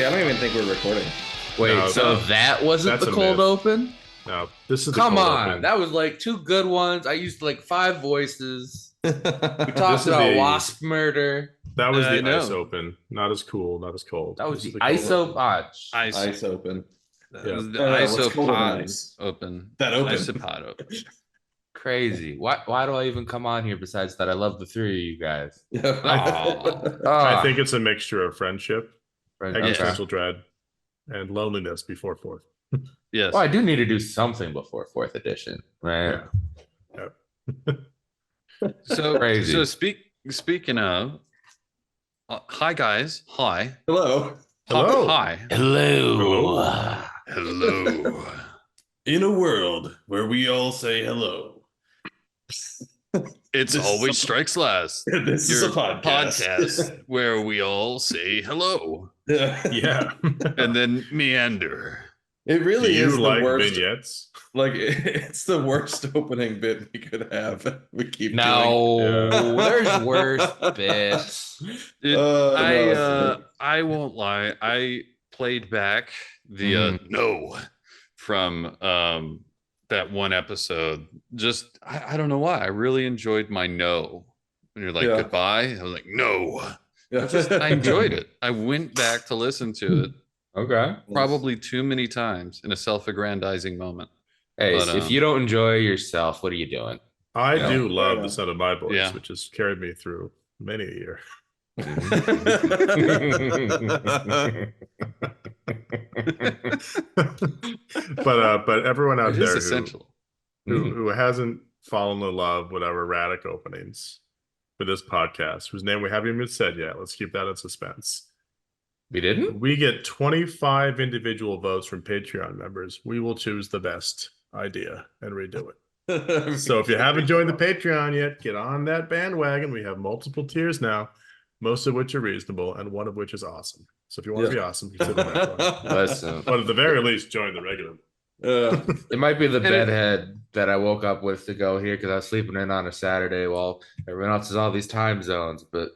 Actually, I don't even think we're recording. Wait, that wasn't the cold open? No, this is the Come cold on, open. that was like two good ones. I used like 5 voices. We talked This is about the- wasp murder. That was the I know. ice open. Not as cool, not as cold. That was This the is cold open. isopod. Ice open. The Yeah. What's colder than isopod ice? open. That open. Isopod open. Crazy. Why do I even come on here besides that I love the 3 of you guys? I think it's a mixture of friendship, Okay. existential dread, and loneliness before fourth. Yes. Well, I do need to do something before 4th edition, right? Yeah. So Crazy. So speaking of, hi guys. Hi. Hello. Hello. Hi. Hello. Hello. In a world where we all say hello. It's This always is a- strikes last. This is a podcast. podcast where we all say hello Yeah. and then meander. It Do really is you the like worst. vignettes? Like it's the worst opening bit we could have. We keep No, Yeah. there's worse bits. I won't lie. I played back the no from that one episode. Just I don't know why. I really enjoyed my no. When you're like Yeah. goodbye, I was like no. doing. I enjoyed it. I went back to listen to it Okay. probably too many times in a self-aggrandizing moment. Hey, But, if you don't enjoy yourself, what are you doing? I Yeah. do love Yeah. the sound of my voice, Yeah. which has carried me through many a year. But everyone out It is there essential. who hasn't fallen in love with our erratic openings for this podcast, whose name we haven't even said yet, let's keep that in suspense. We didn't? We get 25 individual votes from Patreon members. We will choose the best idea and redo it. So if you haven't joined the Patreon yet, get on that bandwagon. We have multiple tiers now, most of which are reasonable, and one of which is awesome. So if you want to be awesome, consider that one. Listen, But at the very least, join the regular. it might be the And it- bedhead that I woke up with to go here because I was sleeping in on a Saturday while everyone else is all these time zones. But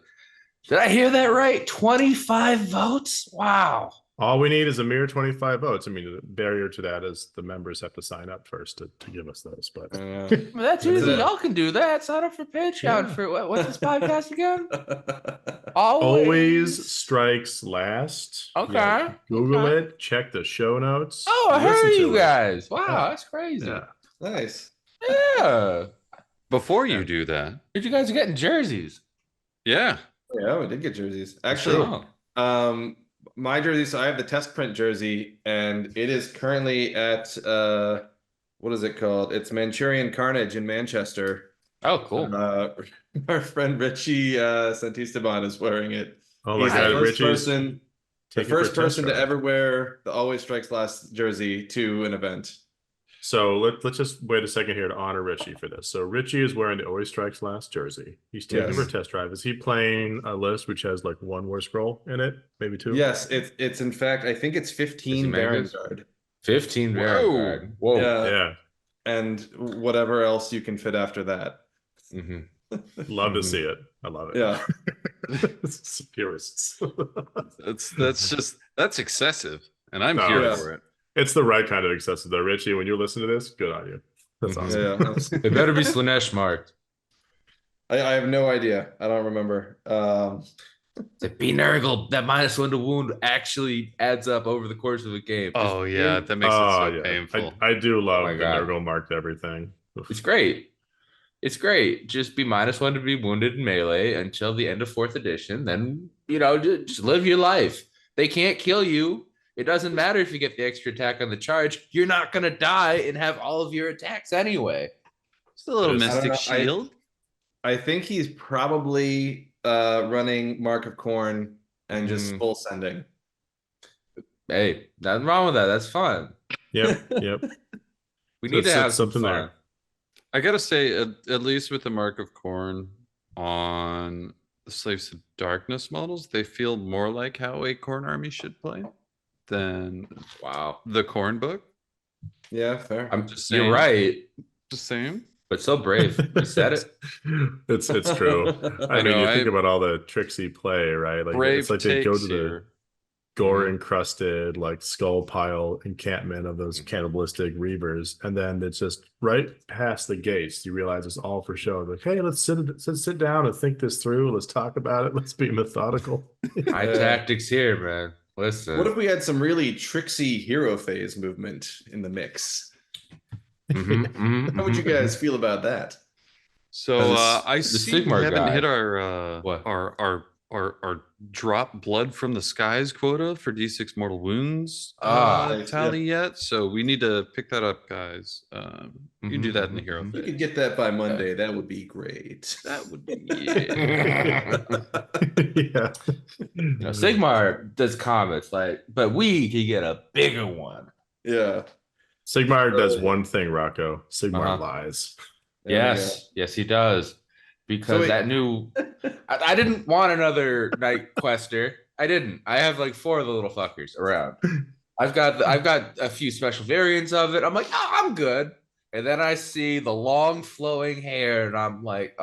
did I hear that right? 25 votes? Wow. All we need is a mere 25 votes. I mean, the barrier to that is the members have to sign up first to give us those. But Well, that's That's easy. it. Y'all can do that. Sign up for Patreon Yeah. for what's this podcast again? always strikes last. Okay. Yeah, Google Okay. it. Check the show notes. Oh, I listen heard to you it. guys. Wow, Yeah. that's crazy. Yeah. Nice. Yeah. Before you do that, Did you guys are getting jerseys? yeah. Yeah, we did get jerseys. Actually, Oh. my jersey, so I have the test print jersey, and it is currently at what is it called? It's Manchurian Carnage in Manchester. Oh, cool. Our friend Richie Santisteban is wearing it. Oh my He's God, the first Richie's person, the taking it for a first test person to drive. ever wear the Always Strikes Last jersey to an event. So let's just wait a second here to honor Richie for this. So Richie is wearing the Always Strikes Last jersey. He's taking it for a test drive. Is he playing a list which has like one war scroll in it, maybe 2? Yes, it's in fact, I think it's 15 Magnus? Vanguard. 15 Whoa. Vanguard. Whoa. Yeah. Yeah, And whatever else you can fit after that. Mm-hmm. love to see it. I love it. Yeah. It's purists. That's excessive, and I'm No, here yeah. for it. It's the right kind of excessive though, Richie. When you listen to this, good on you. That's Mhm. awesome. Yeah. It better be Slanesh marked. I have no idea. I don't remember. The B Nurgle, that -1 to wound actually adds up over the course of a game. Oh yeah, that makes it so yeah. painful. I do love my the God. Nurgle marked everything. It's great. It's great. Just be -1 to be wounded in melee until the end of 4th edition. Then, just live your life. They can't kill you. It doesn't matter if you get the extra attack on the charge. You're not going to die and have all of your attacks anyway. It's a little I don't mystic know, shield. I think he's probably running Mark of Corn and just full sending. Hey, nothing wrong with that. That's fun. Yep. We So need to it's have something some there. fun. I gotta say, at least with the Mark of Corn on the Slaves to Darkness models, they feel more like how a Corn army should play than Wow. the Corn book. Yeah, fair. Just saying. You're right, Just saying. but so brave. You said it. It's true. I mean, know, you think about all the tricks he play, right? Like Brave it's like they go takes to the here. gore encrusted like skull pile encampment of those cannibalistic reavers, and then it's just right past the gates. You realize it's all for show. Like, hey, let's sit down and think this through. Let's talk about it. Let's be methodical. High tactics here, man. Listen. What if we had some really tricksy hero phase movement in the mix? How would you guys feel about that? So I see we Sigmar haven't guy. hit our What? our drop blood from the skies quota for D6 mortal wounds Nice, tally yet. So we need to pick that up, guys. You can do that in the hero If you phase. could get that by Monday, that would be great. That would be Yeah. You know, Sigmar does comments like, but we can get a bigger one. Yeah. Sigmar does one thing, Rocco. Sigmar Uh-huh. lies. There we Yes, he does. Because wait. that new, I didn't want another night quester. I didn't. I have like 4 of the little fuckers around. I've got a few special variants of it. I'm like, oh, I'm good. And then I see the long flowing hair, and I'm like,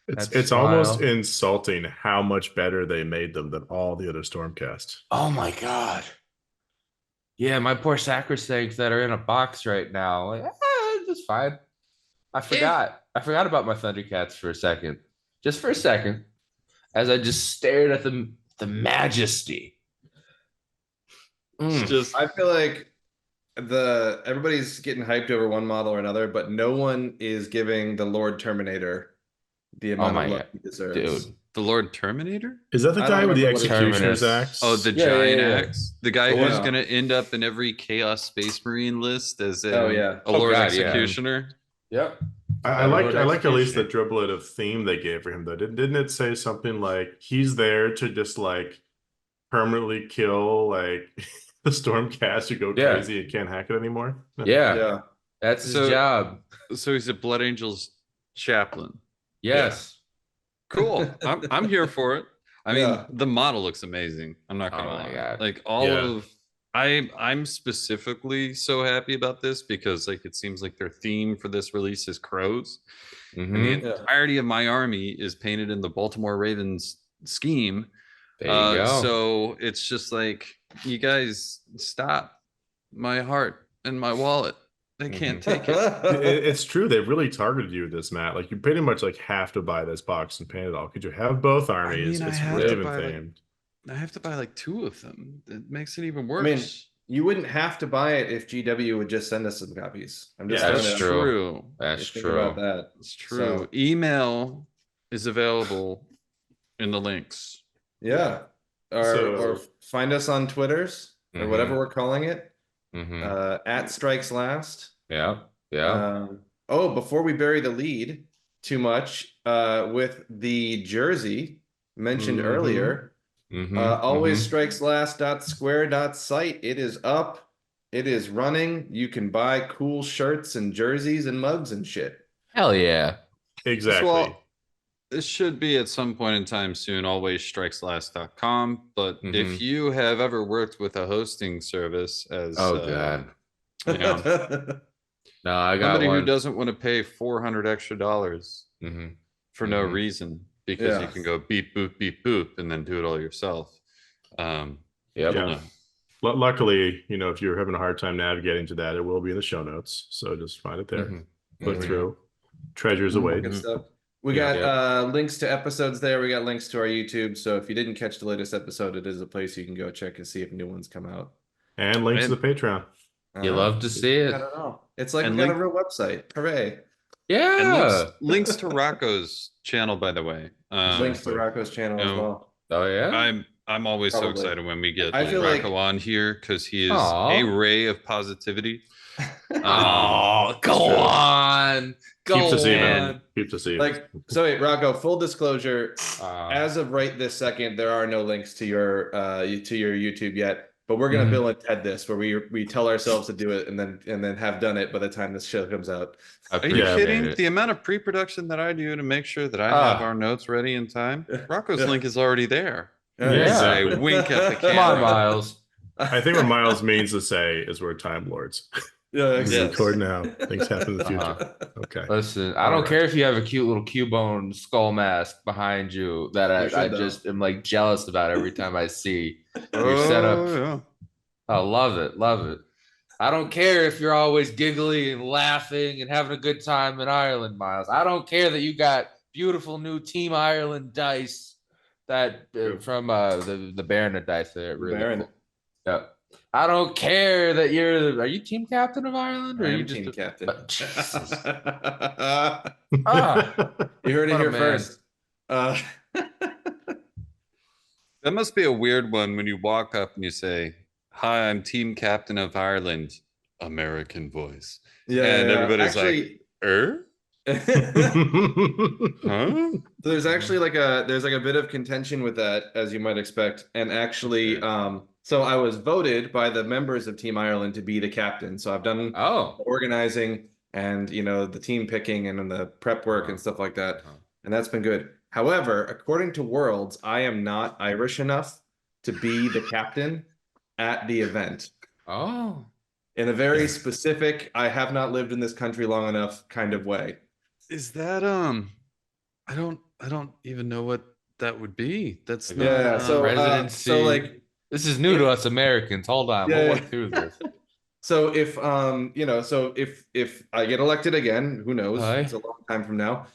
It's That almost smile. insulting how much better they made them than all the other Stormcast. oh my god. Yeah, my poor sacrosancts that are in a box right now. Like, it's fine. I forgot about my Thundercats for a second. Just for a second. As I just stared at the majesty. It's just I feel like everybody's getting hyped over one model or another, but no one is giving the Lord Terminator the amount my of love God, he deserves. dude. the Lord Terminator. Is that the I guy don't with the remember what it- executioner's Terminus. axe? Oh, the Yeah, giant yeah. axe. The guy Oh, who's yeah. gonna end up in every Chaos Space Marine list as a, Oh, yeah. a Lord God, yeah. Executioner. Yep. I like at least the Executioner. driblet of theme they gave for him though. Didn't it say something like he's there to just like permanently kill like the Stormcast who go Yeah. crazy and can't hack it anymore? Yeah, Yeah. that's his So- job. So he's a Blood Angels chaplain. Yes. Cool. I'm here for it. I mean, Yeah. the model looks amazing. I'm not gonna Oh my lie. God. Like all Yeah. of I'm specifically so happy about this because like it seems like their theme for this release is crows. And the Mhm. Yeah. entirety of my army is painted in the Baltimore Ravens scheme. There you go. So it's just like you guys stop my heart and my wallet. They can't take it. It's true. They've really targeted you with this, Matt. Like you pretty much like have to buy this box and paint it all. Could you have both armies? I It's have to Raven buy, like, themed. I have to buy like 2 of them. It makes it even I mean, worse. you wouldn't have to buy it if GW would just send us some copies. I'm just Yeah, trying that's to true. That's think true. about that. It's true. So- Email is available in the links. Yeah. Or find us on Twitters or whatever we're calling it. Mhm. At Strikes Last. Yeah. Yeah. Before we bury the lead too much, with the jersey mentioned Mhm. earlier, Mhm. always Mhm. strikes last.square.site. It is up. It is running. You can buy cool shirts and jerseys and mugs and shit. Hell yeah. Exactly. Well, this should be at some point in time soon, alwaysstrikeslast.com. But if you have ever worked with a hosting service as Oh god. you know, No, I got somebody one. who doesn't want to pay $400 extra Mhm. for no Mhm. reason because you Yeah. can go beep boop and then do it all yourself. Yep. Yeah. Luckily, you know, if you're having a hard time navigating to that, it will be in the show notes. So just find it there. Mhm. Click Mhm. through. Treasures Mhm. await. Good stuff. We Yeah. got links to episodes there. We got links to our YouTube. So if you didn't catch the latest episode, it is a place you can go check and see if new ones come out. And links to And- the Patreon. You love to see I it. don't know. It's like And we got link- a real website. Hooray. Yeah. And links to Rocco's channel, by the way. Links to Rocco's channel as no. well. Oh yeah. I'm always so Probably. excited when we get I feel Rocco like- on here because he is Aw. a ray of positivity. Oh, go on. Go Keeps us on. even. Keeps us even. Like, so wait, Rocco, full disclosure, Uh, as of right this second, there are no links to your YouTube yet. But we're gonna Mhm. Bill and Ted this where we tell ourselves to do it and then have done it by the time this show comes out. I Are you Yeah. appreciate kidding? it. The amount of pre-production that I do to make sure that I have our notes ready in time. Rocco's Yeah. link is already there. Yeah, I exactly. wink at the Come on, camera. Miles. I think what Miles means to say is we're Time Lords. Yeah, We Yes. record now. Things happen in the future. Okay. Listen, I All don't right. care if you have a cute little Cubone skull mask behind you that You I should, though. just am like jealous about every time I see your Oh, setup. yeah. I love it. Love it. I don't care if you're always giggly and laughing and having a good time in Ireland, Miles. I don't care that you got beautiful new Team Ireland dice that from the Baron of dice there. Really Baron. cool. Yeah. I don't care that are you team captain of Ireland or I are you am just team captain. Jesus. You heard it What a here man. first. That must be a weird one when you walk up and you say, "Hi, I'm team captain of Ireland." American voice. And everybody's actually, like, huh? there's actually there's like a bit of contention with that, as you might expect. And actually, Okay. so I was voted by the members of Team Ireland to be the captain. So I've done Oh. organizing and the team picking and then the prep work and stuff like that. And that's been good. However, according to Worlds, I am not Irish enough to be the captain at the event. Oh. In a very specific, I have not lived in this country long enough kind of way. Is that I don't even know what that would be. That's not Yeah, so residency. so like this is new to us Americans. Hold on, we'll work through this. So if if I get elected again, who knows? Aye. It's a long time from now.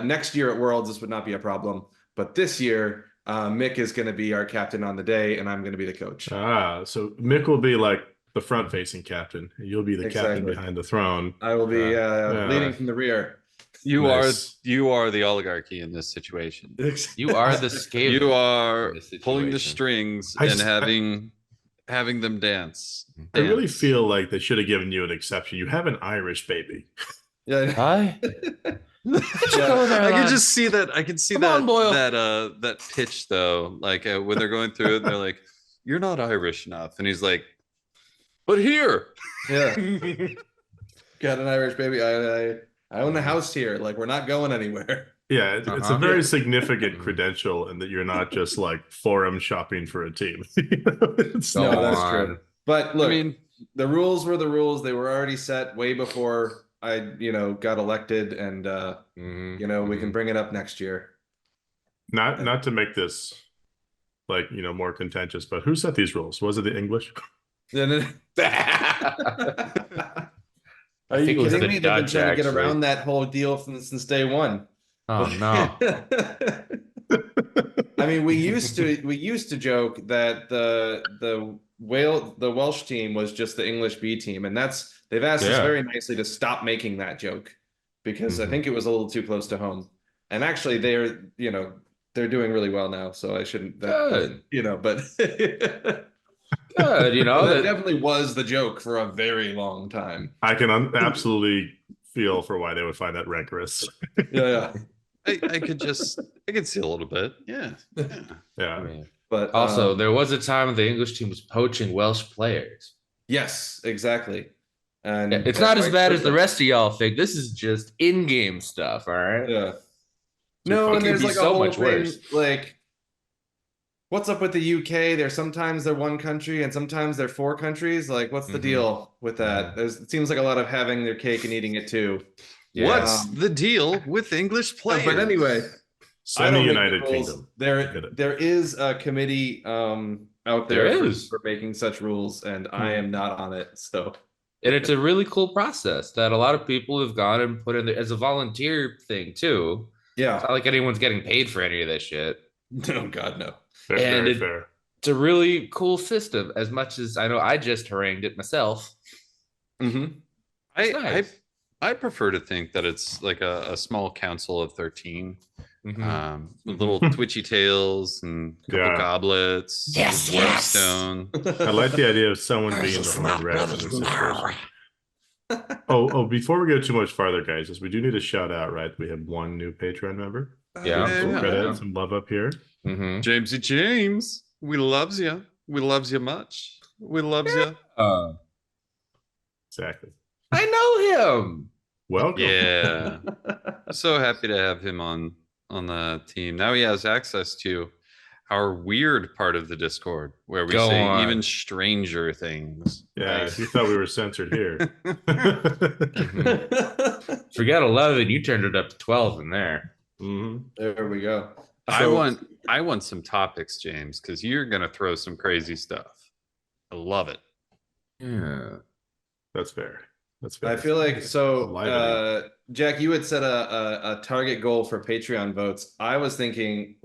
Next year at Worlds, this would not be a problem. But this year, Mick is going to be our captain on the day, and I'm going to be the coach. So Mick will be like the front-facing captain. You'll be the captain Exactly. behind the throne. I will be leading from the rear. You Nice. are the oligarchy in this situation. You are the scapegoat. You are in this pulling the situation. strings I and s- having them dance. I really Dance. feel like they should have given you an exception. You have an Irish baby. Yeah. Hi. I can just see that. I can see Come that on, Boyle. that pitch though. Like when they're going through it, they're like, "You're not Irish enough," and he's like, "But here." Yeah. Got an Irish baby. I own a house here. Like we're not going anywhere. Yeah, it's a Uh-huh. very significant credential, and that you're not just like forum shopping for a team. It's Go No, that's on. true. But look, I mean, the rules were the rules. They were already set way before I, got elected, and Mhm. we can bring it up next year. not to make this like more contentious, but who set these rules? Was it the English? Are think you it was kidding the me? They've been Dutch, trying to get actually. around that whole deal since day one. Oh no. I mean, we used to joke that the Welsh team was just the English B team, and they've asked us Yeah. very nicely to stop making that joke because I Mhm. think it was a little too close to home. And actually, they're doing really well now, so I shouldn't. Good. But Good, that that definitely was the joke for a very long time. I can absolutely feel for why they would find that rancorous. Yeah. I could see a little bit. Yeah. Yeah. I mean, But also, there was a time when the English team was poaching Welsh players. yes, exactly. And It's not as bad as the rest of y'all think. This is just in-game stuff, all right? Yeah. Too No, funny. and there's It could be like a so whole much thing, worse. like, what's up with the UK? Sometimes they're one country and sometimes they're four countries. Like, what's the Mhm. deal with that? It seems like a lot of having their cake and eating it too. Yeah. What's the deal with English players? But anyway, I don't make the Semi-United rules. Kingdom. There is a committee out There there is. for making such rules, and I am not on it. So And it's a really cool process that a lot of people have gone and put in there as a volunteer thing, too. It's yeah, not like anyone's getting paid for any of this shit. no, God, no. And Very fair. It's a really cool system, as much as I know I just harangued it myself. Mm-hmm. It's nice. I prefer to think that it's like a small council of 13. Mhm. With little twitchy tails and a couple Yeah. goblets. Yes, with yes. Warstone. I like the idea of someone being the horned rat in this situation. Oh, before we go too much farther, guys, as we do need to shout out, right? We have one new Patreon member. Yeah. Some Yeah. credit, some love up here. Mhm. Jamesy James, we loves you. We loves you much. We loves you. Exactly. I know him. Welcome. Yeah. So happy to have him on the team. Now he has access to our weird part of the Discord where we Go say on. even stranger things. Yeah, Nice. you thought we were censored here. Forget 11. You turned it up to 12 in there. There we go. I want some topics, James, because you're gonna throw some crazy stuff. I love it. Yeah. That's fair. That's fair. I feel like so. Enlivening. Jack, you had set a target goal for Patreon votes. I was thinking,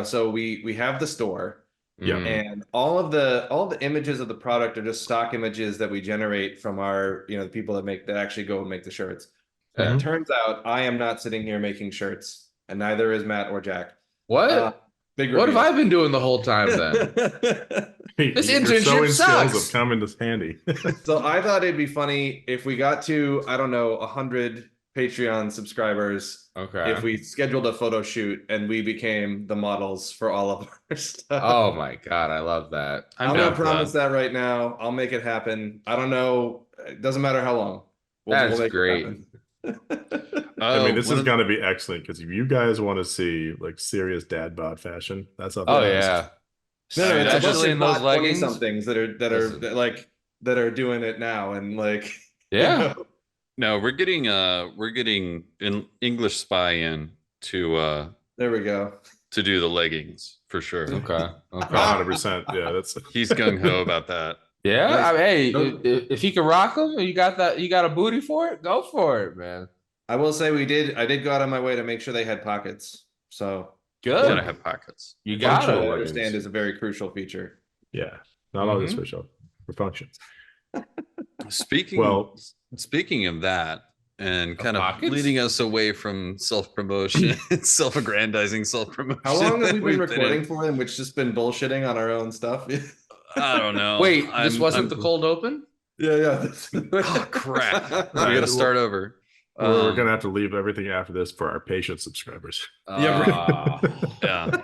so we have the store, Yeah. and all the images of the product are just stock images that we generate from our the people that actually go and make the shirts. Yeah. It turns out I am not sitting here making shirts, and neither is Matt or Jack. What? Big What have reveal. I been doing the whole time then? This Your internship sewing skills sucks. have come in handy. So I thought it'd be funny if we got to, I don't know, 100 Patreon subscribers. Okay. If we scheduled a photo shoot and we became the models for all of our stuff. Oh my God, I love that. I'm down gonna for promise that right now. I'll make it happen. I don't know. It doesn't matter how long. That's make great. It happen. I mean, this is going to be excellent because if you guys want to see like serious dad bod fashion, that's up. Oh your yeah. list. No, it's Especially in those leggings. somethings that are doing it now and like Yeah. No, we're getting an English spy in to there we go. to do the leggings for sure. Okay. Okay. 100%. Yeah, that's He's gung ho about that. Yeah. Nice. I mean, hey, Nope. if you can rock them, you got that. You got a booty for it. Go for it, man. I will say I did go out of my way to make sure they had pockets. So Good. Gotta have pockets. You got functional, I it. understand, is a very crucial feature. yeah. Not always for show, for function. Speaking of that, and kind of pockets? leading us away from self-promotion, self-aggrandizing self-promotion. How long have we we've been recording in. for and which just been bullshitting on our own stuff? I don't know. Wait, this wasn't the cold open? Yeah. Oh crap! We Right, gotta start over. We're going to have to leave everything after this for our patient subscribers. Yeah, Yeah.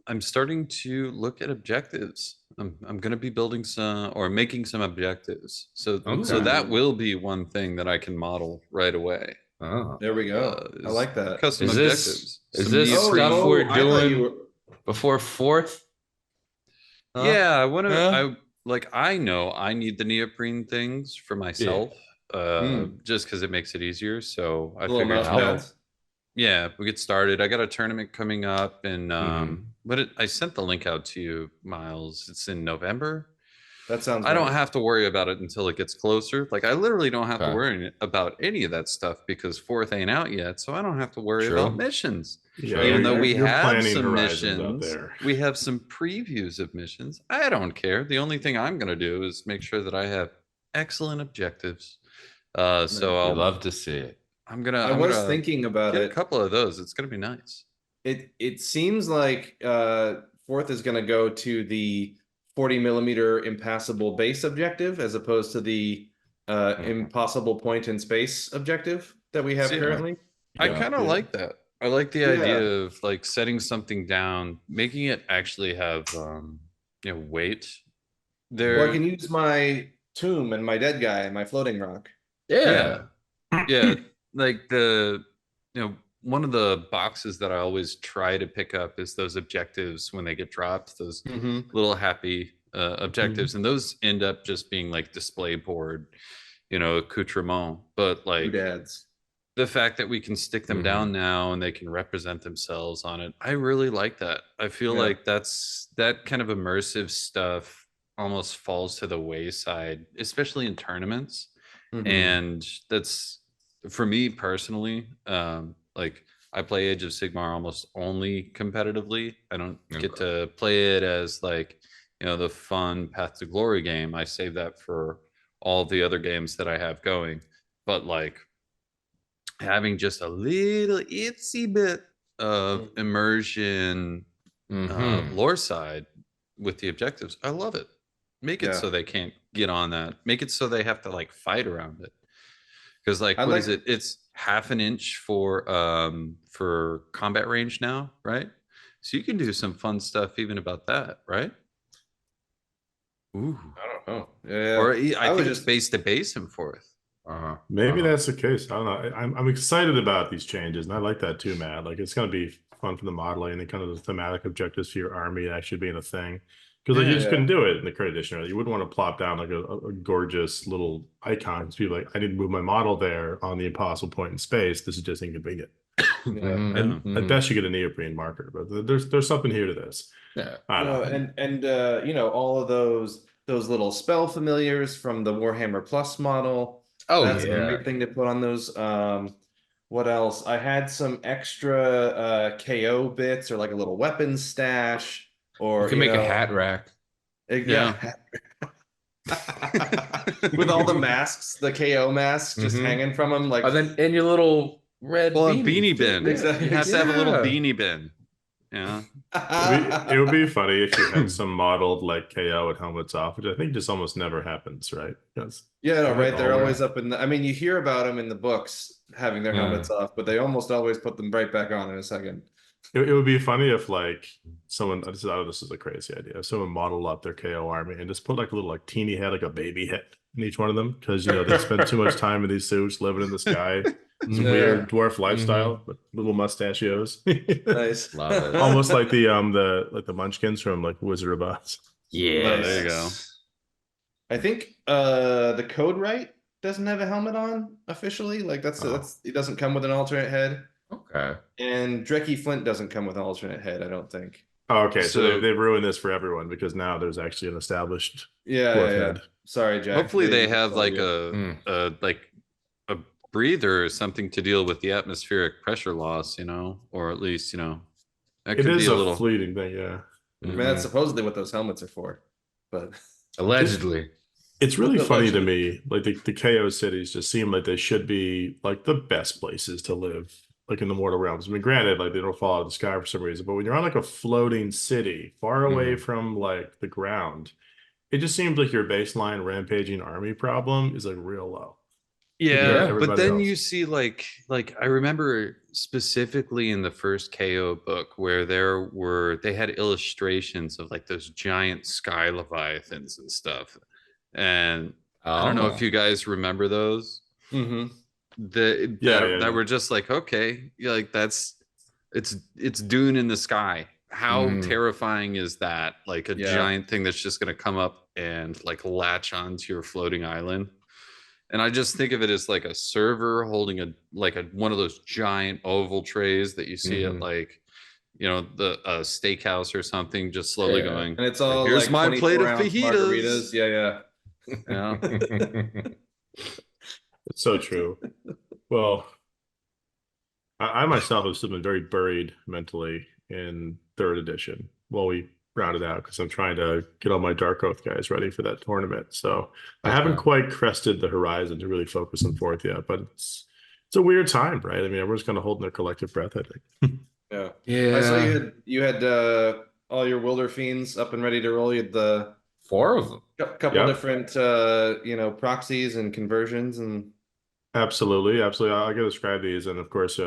I'm starting to look at objectives. I'm going to be building some or making some objectives. So Okay. that will be one thing that I can model right away. Oh. There we go. I like that. Custom Is this- objectives. is Some this neoprene- stuff we're I thought you doing were- before 4th? Yeah, I want to. Huh? I know I need the neoprene things for myself, just because it makes it easier. So I little figured, mouse pads. yeah, we get started. I got a tournament coming up, and Mhm. I sent the link out to you, Miles. It's in November. That sounds I don't right. have to worry about it until it gets closer. Like I literally don't have to Okay. worry about any of that stuff because 4th ain't out yet, so I don't have to worry True. about missions. Yeah, Even though we you're have planning some horizons out missions, there. we have some previews of missions. I don't care. The only thing I'm going to do is make sure that I have excellent objectives. So I I'll, love to see it. I'm gonna. I I'm was gonna thinking about get it. a couple of those. It's gonna be nice. It seems like 4th is going to go to the 40mm impassable base objective as opposed to the impossible point in space objective that we have See, currently. I Yeah, kind of yeah. like that. I like the Yeah. idea of like setting something down, making it actually have weight. There, Or I can use my tomb and my dead guy and my floating rock. Yeah. yeah, like one of the boxes that I always try to pick up is those objectives when they get dropped, those little happy objectives, and those end up just being like display board, accoutrement. But like Doodads. the fact that we can stick them down now and they can represent themselves on it, I really like that. I feel Yeah. like that kind of immersive stuff almost falls to the wayside, especially in tournaments. And that's for me personally. Like I play Age of Sigmar almost only competitively. I don't get to play it as like the fun Path to Glory game. I save that for all the other games that I have going. But like having just a little itsy bit of immersion lore side with the objectives, I love it. Make it so they can't get on that. Make it so they have to like fight around it. Because like, what is it? It's half an inch for combat range now, right? So you can do some fun stuff even about that, right? Ooh. I don't know. Yeah. Or I think was it's base to base in 4th. Maybe that's the case. I don't know. I'm excited about these changes, and I like that too, Matt. Like, it's going to be fun for the modeling and kind of the thematic objectives for your army actually being a thing. Because like you just couldn't do it in the current edition. Right? You wouldn't want to plop down like a gorgeous little icon. Because people like, I need to move my model there on the impossible point in space. This is just inconvenient. And at best, you get a neoprene marker, but there's something here to this. Yeah. And you know, all of those little spell familiars from the Warhammer Plus model. Oh, That's yeah. a great thing to put on those. What else? I had some extra KO bits or like a little weapon stash, or You can make a hat rack. Yeah. With all the masks, the KO masks just hanging from them, like and your little red Well, a beanie bin. Exactly. You have to have a little beanie bin. Yeah. It would be funny if you had some modeled like KO with helmets off, which I think just almost never happens, right? Yeah, no, right. They're always up in the, I mean, you hear about them in the books having their helmets off, but they almost always put them right back on in a second. It would be funny if like someone, this is a crazy idea. If someone modeled up their KO army and just put like a little like teeny head, like a baby head in each one of them, because you know they spend too much time in these suits living in the sky. It's a weird dwarf lifestyle, but little mustachios. Nice. Love it. Almost like the Munchkins from like Wizard of Oz. Yeah. There you go. I think the Code Right doesn't have a helmet on officially. Like that's it doesn't come with an alternate head. Okay. And Drekkie Flint doesn't come with an alternate head, I don't think. Oh, okay, so they've ruined this for everyone because now there's actually an established head. Sorry, Jack. Hopefully they have like a breather or something to deal with the atmospheric pressure loss, you know, or at least, you know, that could be a little fleeting thing, yeah. I mean, that's supposedly what those helmets are for, but allegedly. It's really funny to me. Like the KO cities just seem like they should be like the best places to live, like in the mortal realms. I mean, granted, like they don't fall out of the sky for some reason, but when you're on like a floating city far away from like the ground, it just seems like your baseline rampaging army problem is like real low. Yeah, but then else. you see like I remember specifically in the first KO book where they had illustrations of like those giant sky leviathans and stuff. And I don't know if you guys remember those. That were just like, okay, like it's Dune in the sky. How terrifying is that? Like a giant thing that's just gonna come up and like latch onto your floating island. And I just think of it as like a server holding one of those giant oval trays that you see at like, you know, the steakhouse or something, just slowly going. And it's all like, here's like my plate of fajitas. Yeah. It's so true. Well, I myself have still been very buried mentally in third edition while we round it out because I'm trying to get all my Dark Oath guys ready for that tournament. So I haven't quite crested the horizon to really focus on fourth yet, but it's a weird time, right? I mean, everyone's kind of holding their collective breath, I think. I saw you had all your Wilder Fiends up and ready to roll. You had the 4 of them. Couple different you know, proxies and conversions and Absolutely. I'll go describe these, and of course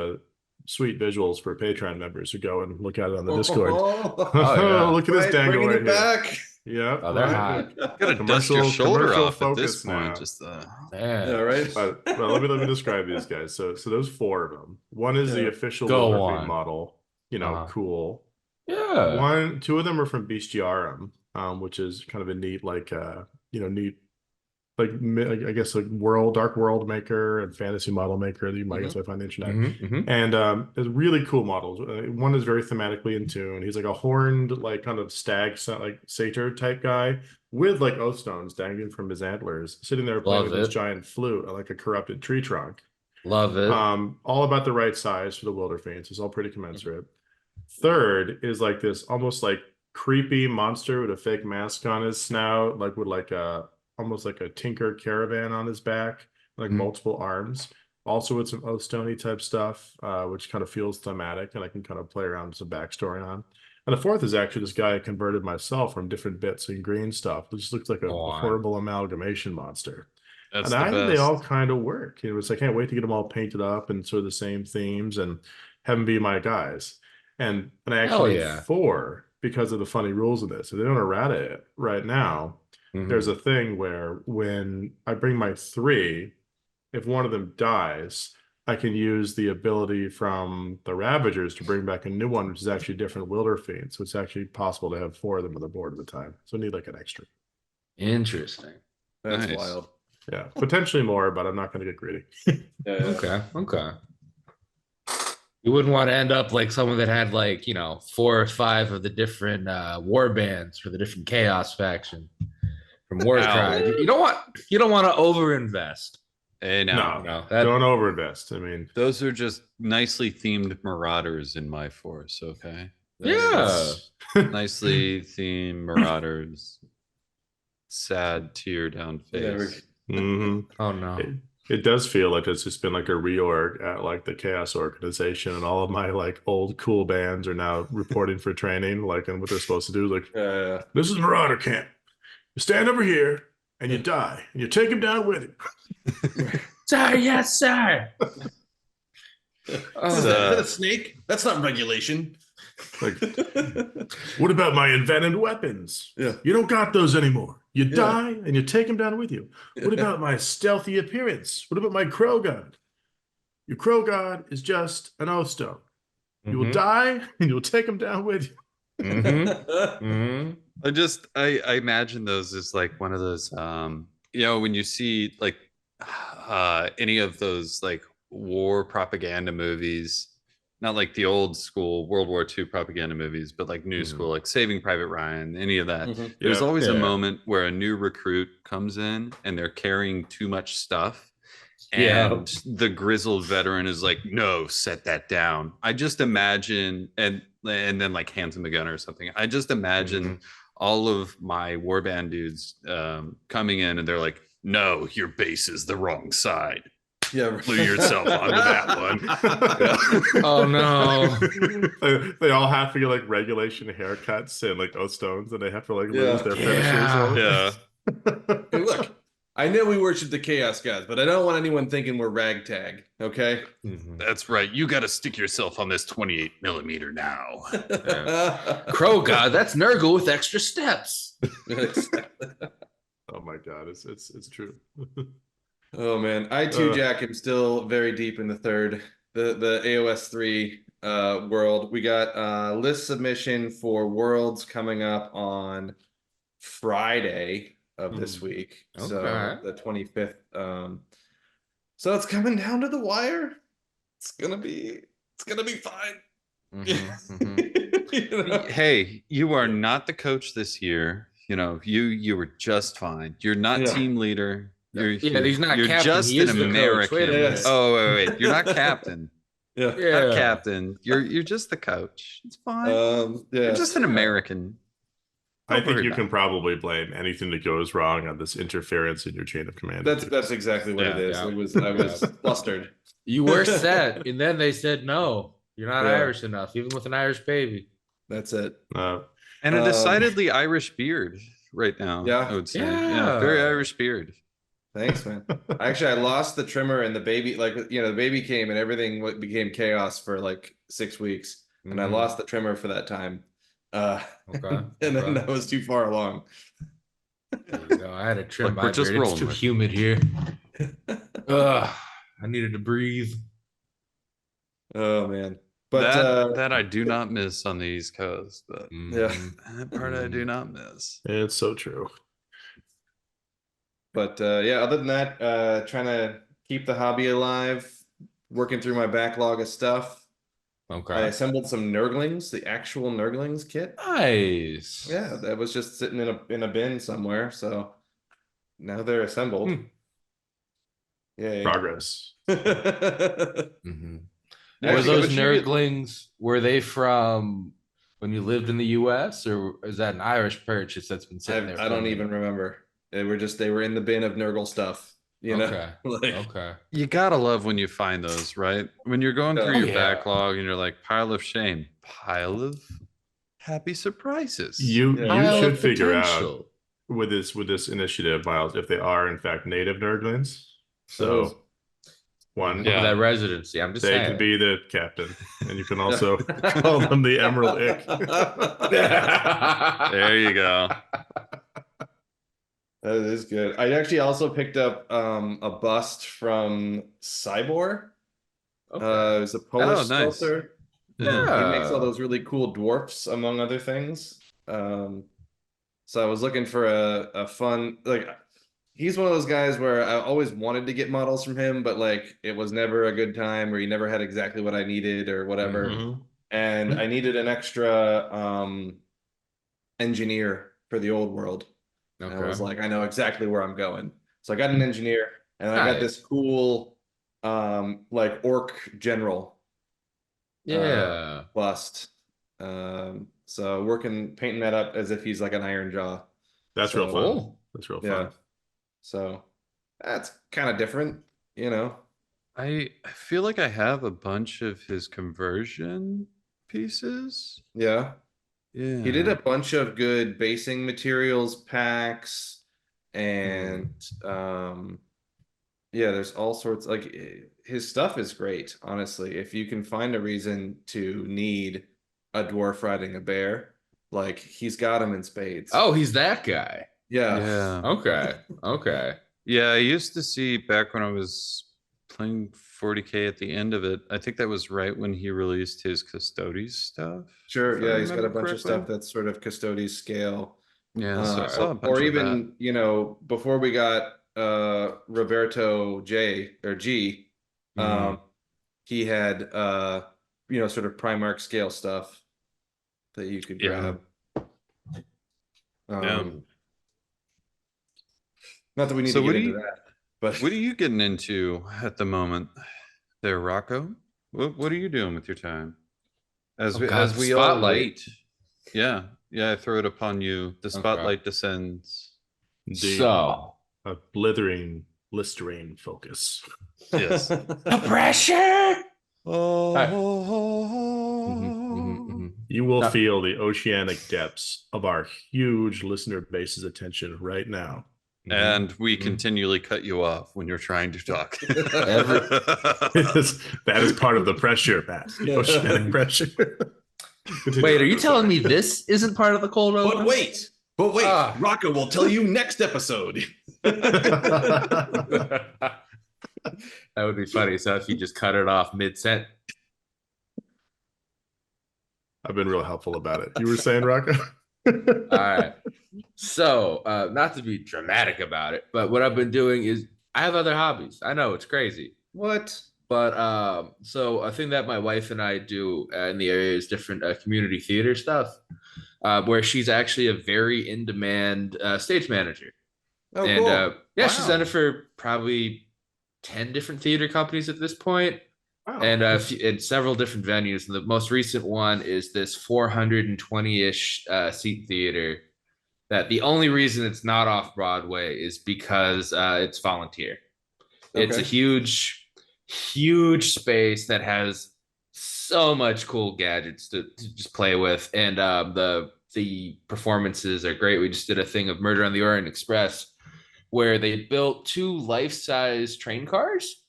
sweet visuals for Patreon members who go and look at it on the Discord. Look at this dangle right here. Back. Yeah. Oh, they're hot. Gotta dust your shoulder off at this now. point. Just right. Well, let me describe these guys. So there's 4 of them. One is the official model. You know, cool. Yeah. 2 of them are from Bestiarum, which is kind of a neat, like neat, like I guess like dark world maker and fantasy model maker that you might guess I find the internet. And it's really cool models. One is very thematically in tune. He's like a horned, like kind of stag, like satyr type guy with like oath stones dangling from his antlers, sitting there playing with this giant flute, like a corrupted tree trunk. Love it. All about the right size for the Wilder Fiends. It's all pretty commensurate. Third is like this almost like creepy monster with a fake mask on his snout, like with like almost like a tinker caravan on his back, like multiple arms. Also with some Oath Stony type stuff, which kind of feels thematic, and I can kind of play around with some backstory on. And the 4th is actually this guy I converted myself from different bits and green stuff. It just looks like a horrible amalgamation monster. That's and I think best. they all kind of work. You know, I can't wait to get them all painted up and sort of the same themes and have them be my guys. And I actually 4 because of the funny rules of this. If they don't errata it right now, there's a thing where when I bring my 3, if one of them dies, I can use the ability from the Ravagers to bring back a new one, which is actually a different Wilder Fiend. So it's actually possible to have 4 of them on the board at a time. So I need like an extra. Interesting. That's Nice. wild. Yeah, potentially more, but I'm not going to get greedy. Okay. Okay. You wouldn't want to end up like someone that had like, 4 or 5 of the different war bands for the different chaos faction from Warcry. Ow. You don't want to overinvest. Hey, now, No, That- don't overinvest. I mean, those are just nicely themed marauders in my force. Okay. Yeah. Nicely themed marauders. Sad tear down face. mhm. Oh no. It does feel like it's just been like a reorg at like the Chaos organization, and all of my like old cool bands are now reporting for training, like, and what they're supposed to do. Like, this is Marauder camp. You stand over here and you die, and you take him down with you. Sir, yes, sir. Is that a snake? That's not regulation. Like, what about my envenomed weapons? Yeah. You don't got those anymore. You die and you take them down with you. What about my stealthy appearance? What about my crow god? Your crow god is just an oath stone. You will die and you'll take them down with you. I imagine those as like one of those when you see like any of those like war propaganda movies, not like the old school World War II propaganda movies, but like new school, like Saving Private Ryan, any of that. There's always a moment where a new recruit comes in and they're carrying too much stuff. And the grizzled veteran is like, no, set that down. I just imagine, and then like hands him a gun or something. I just imagine all of my warband dudes coming in and they're like, no, your base is the wrong side. Yeah, Blew yourself onto that one. Oh no. They all have to get like regulation haircuts and like oath stones, and they have to like lose their finishes. Yeah. Hey, look, I know we worship the Chaos Gods, but I don't want anyone thinking we're ragtag, okay? That's right. You got to stick yourself on this 28 millimeter now. Crow god, that's Nurgle with extra steps. Oh my god, it's true. Oh man, I too, Jack, am still very deep in the third, the AOS 3 world. We got list submission for Worlds coming up on Friday of this week, so the 25th. So it's coming down to the wire. It's gonna be fine. Hey, you are not the coach this year. You were just fine. You're not team leader. He's not you're captain. just He an is the coach. American. Wait a minute. Oh, wait. You're not captain. Yeah. Not captain. You're just the coach. It's fine. You're just an American. I think you can probably blame anything that goes wrong on this interference in your chain of command. That's exactly what it is. I was flustered. You were set, and then they said no. You're not Irish enough, even with an Irish baby. That's it. And a decidedly Irish beard right now. Yeah. I would say. Yeah, very Irish beard. Thanks, man. Actually, I lost the trimmer and the baby, the baby came and everything became chaos for like 6 weeks. And I lost the trimmer for that time. And then that was too far along. There you go. I had to trim my just beard. It's rolling too with humid here. I needed to breathe. Oh man. But that I do not miss on the East Coast. But yeah, that part I do not miss. It's so true. But other than that, trying to keep the hobby alive, working through my backlog of stuff. Okay. I assembled some Nurglings, the actual Nurglings kit. Nice. Yeah, that was just sitting in a bin somewhere. So now they're assembled. Yay. Progress. Were those Nurglings, were they from when you lived in the US, or is that an Irish purchase that's been sitting there? I don't even remember. They were in the bin of Nurgle stuff. Okay. Okay. You gotta love when you find those, right? When you're going through your backlog and you're like, pile of shame, pile of happy surprises. You should figure out with this initiative, Miles, if they are in fact native Nurglings. So one, that residency. I'm just they saying. can be the captain, and you can also call them the Emerald Ick. There you go. That is good. I actually also picked up a bust from Cybor. Okay. He's a Polish Oh, nice. sculptor. Yeah. He makes all Yeah. those really cool dwarfs, among other things. So I was looking for a fun, like, he's one of those guys where I always wanted to get models from him, but like it was never a good time, or he never had exactly what I needed or whatever. Mhm. And I needed an extra engineer for the old world. And I was Okay. like, I know exactly where I'm going. So I got an engineer, and I got this Nice. cool like orc general Yeah. bust. So working painting that up as if he's like an iron jaw. That's real So fun. Cool. That's real yeah. fun. So that's kind of different, you know. I feel like I have a bunch of his conversion pieces. Yeah. He did Yeah. a bunch of good basing materials packs, and yeah, there's all sorts, like his stuff is great, honestly. If you can find a reason to need a dwarf riding a bear, like he's got them in spades. Oh, he's that guy. Yeah. Yeah. Okay. Okay. Yeah, I used to see back when I was playing 40K at the end of it. I think that was right when he released his Custodes stuff. Sure. If I Yeah, he's got a remember bunch of correctly. stuff that's sort of Custodes scale. Yeah, so I saw a Or bunch of that. even, you know, before we got Roberto J or G, Mm, he had you know, sort of Primarch scale stuff that you could yeah. grab. Yeah. Not that we need So to get into that, but what are you getting into at the moment there, Rocco? What are you doing with your time? Oh God, As the we all spotlight. wait. Yeah. Yeah, I throw it upon you. The Okay. spotlight descends. Indeed. So A blithering Listerine focus. Yes. the pressure. Hi. You will No. feel the oceanic depths of our huge listener base's attention right now. And we continually cut you off when you're trying to talk. That is part of the pressure, Pat. The oceanic pressure. Wait, are you telling me this isn't part of the cold open? But wait, Ah. Rocco will tell you next episode. That would be funny. So if you just cut it off mid-sent. I've been real helpful about it. You were saying, Rocco? All right. So, not to be dramatic about it, but what I've been doing is I have other hobbies. I know it's crazy, What? but so a thing that my wife and I do in the area is different community theater stuff, where she's actually a very in-demand stage manager. Oh, And cool. yeah, she's Wow. done it for probably 10 different theater companies at this point. Wow. And in several different venues. And the most recent one is this 420-ish seat theater that the only reason it's not off Broadway is because it's volunteer. It's a Okay. huge space that has so much cool gadgets to just play with. And the performances are great. We just did a thing of Murder on the Orient Express where they built 2 life-size train cars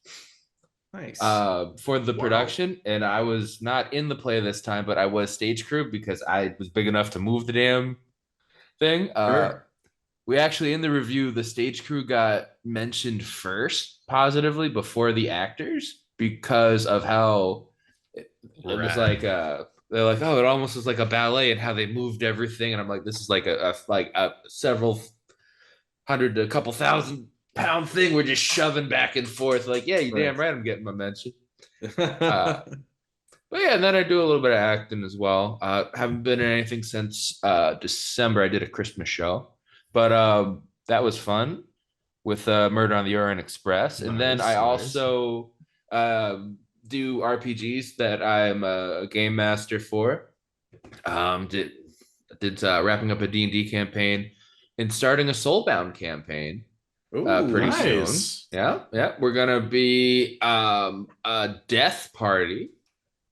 Nice. for the production, and I was not in the play this time, but I was stage crew because I was big enough to move the damn thing. Sure. We actually, in the review, the stage crew got mentioned first positively before the actors because of how it was like they're like, oh, it almost was like a ballet and how they moved everything, and I'm like, this is like a several hundred to a couple thousand-pound thing we're just shoving back and forth. Like, yeah, you damn right, I'm getting my mention. But yeah, and then I do a little bit of acting as well. Haven't been in anything since December. I did a Christmas show, but that was fun with Murder on the Orient Express. And then I Nice. also do RPGs that I'm a game master for. Did wrapping up a D&D campaign and starting a Soulbound campaign pretty nice. soon. Yeah. We're gonna be a death party.